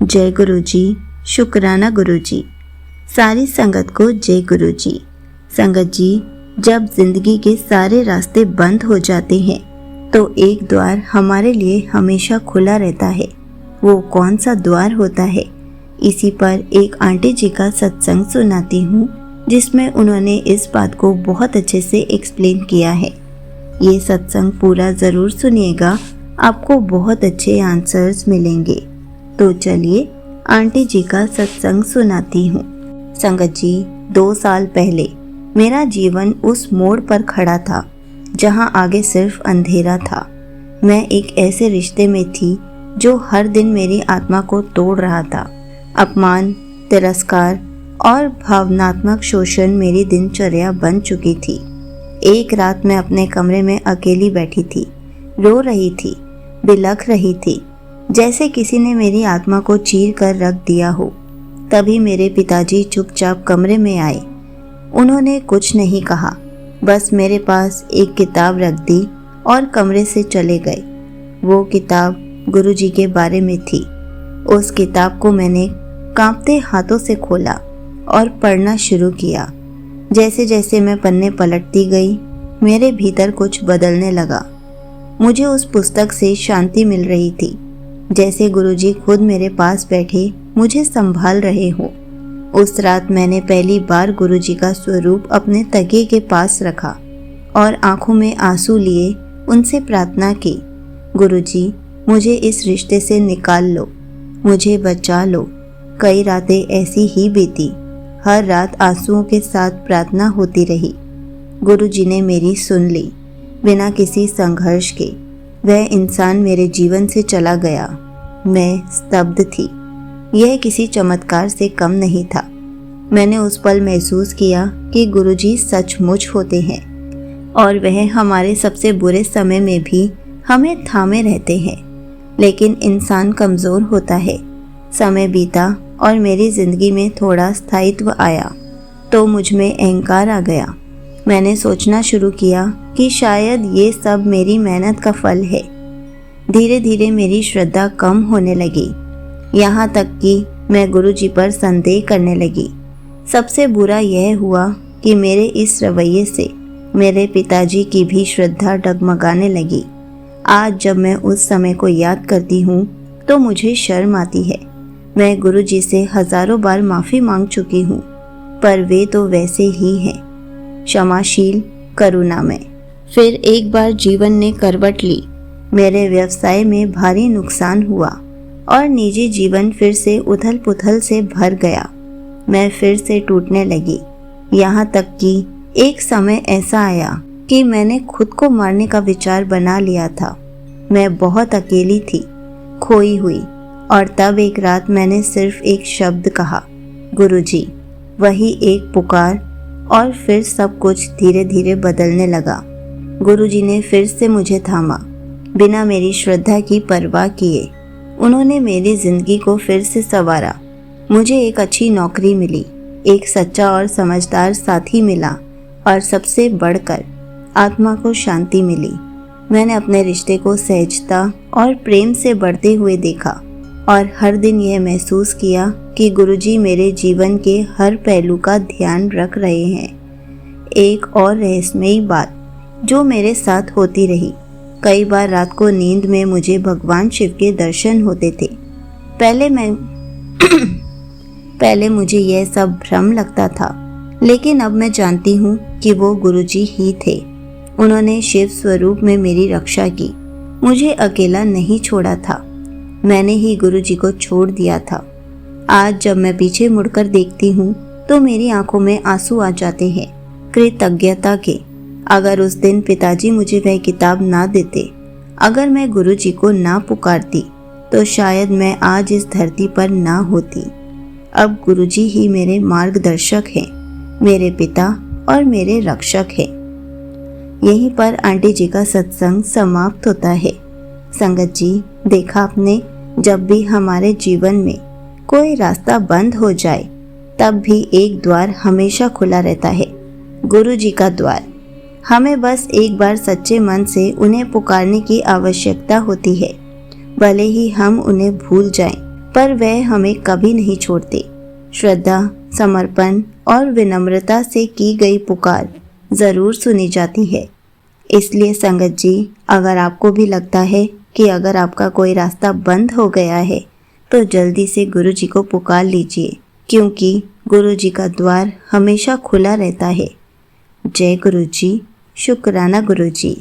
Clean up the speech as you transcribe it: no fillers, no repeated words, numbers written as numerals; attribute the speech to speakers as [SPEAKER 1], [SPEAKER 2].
[SPEAKER 1] जय गुरु जी। शुक्राना गुरु जी। सारी संगत को जय गुरु जी। संगत जी, जब जिंदगी के सारे रास्ते बंद हो जाते हैं तो एक द्वार हमारे लिए हमेशा खुला रहता है। वो कौन सा द्वार होता है, इसी पर एक आंटी जी का सत्संग सुनाती हूँ, जिसमें उन्होंने इस बात को बहुत अच्छे से एक्सप्लेन किया है। ये सत्संग पूरा ज़रूर सुनिएगा, आपको बहुत अच्छे आंसर्स मिलेंगे। तो चलिए आंटी जी का सत्संग सुनाती हूँ। संगत जी, 2 साल पहले मेरा जीवन उस मोड़ पर खड़ा था जहाँ आगे सिर्फ अंधेरा था। मैं एक ऐसे रिश्ते में थी जो हर दिन मेरी आत्मा को तोड़ रहा था। अपमान, तिरस्कार और भावनात्मक शोषण मेरी दिनचर्या बन चुकी थी। एक रात मैं अपने कमरे में अकेली बैठी थी, रो रही थी, बिलख रही थी, जैसे किसी ने मेरी आत्मा को चीर कर रख दिया हो। तभी मेरे पिताजी चुपचाप कमरे में आए। उन्होंने कुछ नहीं कहा, बस मेरे पास एक किताब रख दी और कमरे से चले गए। वो किताब गुरुजी के बारे में थी। उस किताब को मैंने कांपते हाथों से खोला और पढ़ना शुरू किया। जैसे जैसे मैं पन्ने पलटती गई, मेरे भीतर कुछ बदलने लगा। मुझे उस पुस्तक से शांति मिल रही थी, जैसे गुरुजी खुद मेरे पास बैठे मुझे संभाल रहे हो। उस रात मैंने पहली बार गुरुजी का स्वरूप अपने तकिए के पास रखा और आंखों में आंसू लिए उनसे प्रार्थना की, गुरुजी, मुझे इस रिश्ते से निकाल लो, मुझे बचा लो। कई रातें ऐसी ही बीती, हर रात आंसुओं के साथ प्रार्थना होती रही। गुरुजी ने मेरी सुन ली, बिना किसी संघर्ष के। वह इंसान मेरे जीवन से चला गया। मैं स्तब्ध थी। यह किसी चमत्कार से कम नहीं था। मैंने उस पल महसूस किया कि गुरुजी सचमुच होते हैं और वह हमारे सबसे बुरे समय में भी हमें थामे रहते हैं। लेकिन इंसान कमज़ोर होता है। समय बीता और मेरी ज़िंदगी में थोड़ा स्थायित्व आया तो मुझ में अहंकार आ गया। मैंने सोचना शुरू किया कि शायद ये सब मेरी मेहनत का फल है। धीरे धीरे मेरी श्रद्धा कम होने लगी, यहाँ तक कि मैं गुरुजी पर संदेह करने लगी। सबसे बुरा यह हुआ कि मेरे इस रवैये से मेरे पिताजी की भी श्रद्धा डगमगाने लगी। आज जब मैं उस समय को याद करती हूँ तो मुझे शर्म आती है। मैं गुरुजी से हजारों बार माफ़ी मांग चुकी हूँ, पर वे तो वैसे ही हैं, क्षमाशील, करुणामय। फिर एक बार जीवन ने करवट ली। मेरे व्यवसाय में भारी नुकसान हुआ और निजी जीवन फिर से उथल पुथल से भर गया। मैं फिर से टूटने लगी, यहाँ तक कि एक समय ऐसा आया कि मैंने खुद को मारने का विचार बना लिया था। मैं बहुत अकेली थी, खोई हुई। और तब एक रात मैंने सिर्फ एक शब्द कहा, गुरुजी। वही एक पुकार और फिर सब कुछ धीरे धीरे बदलने लगा। गुरुजी ने फिर से मुझे थामा, बिना मेरी श्रद्धा की परवाह किए। उन्होंने मेरी जिंदगी को फिर से संवारा। मुझे एक अच्छी नौकरी मिली, एक सच्चा और समझदार साथी मिला और सबसे बढ़कर आत्मा को शांति मिली। मैंने अपने रिश्ते को सहजता और प्रेम से बढ़ते हुए देखा और हर दिन यह महसूस किया कि गुरुजी मेरे जीवन के हर पहलू का ध्यान रख रहे हैं। एक और रहस्यमयी बात जो मेरे साथ होती रही, कई बार रात को नींद में मुझे भगवान शिव के दर्शन होते थे। पहले मुझे यह सब भ्रम लगता था, लेकिन अब मैं जानती हूँ कि वो गुरुजी ही थे। उन्होंने शिव स्वरूप में मेरी रक्षा की, मुझे अकेला नहीं छोड़ा था। मैंने ही गुरुजी को छोड़ दिया था। आज जब मैं पीछे मुड़कर देखती हूँ तो मेरी आंखों में आंसू आ जाते हैं, कृतज्ञता के। अगर उस दिन पिताजी मुझे वह किताब ना देते, अगर मैं गुरुजी को ना पुकारती, तो शायद मैं आज इस धरती पर ना होती। अब गुरुजी ही मेरे मार्गदर्शक हैं, मेरे पिता और मेरे रक्षक हैं। यहीं पर आंटी जी का सत्संग समाप्त होता है। संगत जी, देखा आपने, जब भी हमारे जीवन में कोई रास्ता बंद हो जाए तब भी एक द्वार हमेशा खुला रहता है, गुरुजी का द्वार। हमें बस एक बार सच्चे मन से उन्हें पुकारने की आवश्यकता होती है। भले ही हम उन्हें भूल जाएं, पर वह हमें कभी नहीं छोड़ते। श्रद्धा, समर्पण और विनम्रता से की गई पुकार ज़रूर सुनी जाती है। इसलिए संगत जी, अगर आपको भी लगता है कि अगर आपका कोई रास्ता बंद हो गया है तो जल्दी से गुरु जी को पुकार लीजिए, क्योंकि गुरु जी का द्वार हमेशा खुला रहता है। जय गुरु जी। शुक्राना गुरु जी।